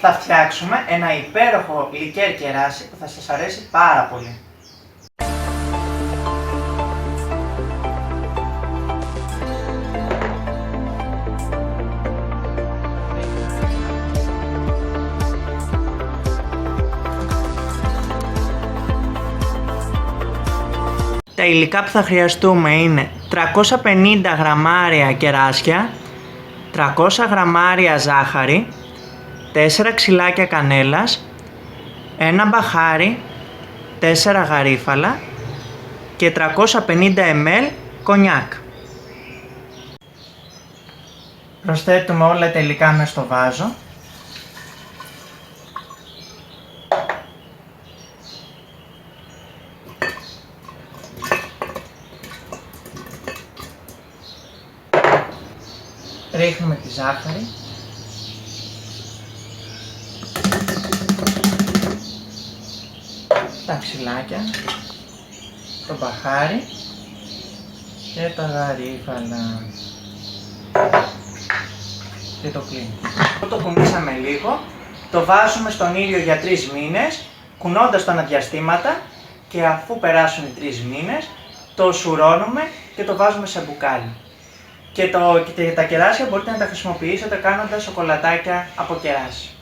θα φτιάξουμε ένα υπέροχο λικέρ κεράσι που θα σας αρέσει πάρα πολύ. Τα υλικά που θα χρειαστούμε είναι 350 γραμμάρια κεράσια, 300 γραμμάρια ζάχαρη, 4 ξυλάκια κανέλας, ένα μπαχάρι, 4 γαρίφαλα και 350 ml κονιάκ. Προσθέτουμε όλα τα υλικά μέσα στο βάζο. Ρίχνουμε τη ζάχαρη. Τα ξυλάκια, το μπαχάρι και τα γαρίφαλα. Και το κλείνουμε. Το κουνήσαμε λίγο, το βάζουμε στον ήλιο για 3 μήνες, κουνώντας τα αναδιαστήματα, και αφού περάσουν οι 3 μήνες, το σουρώνουμε και το βάζουμε σε μπουκάλι. Και τα κεράσια μπορείτε να τα χρησιμοποιήσετε κάνοντας σοκολατάκια από κεράσι.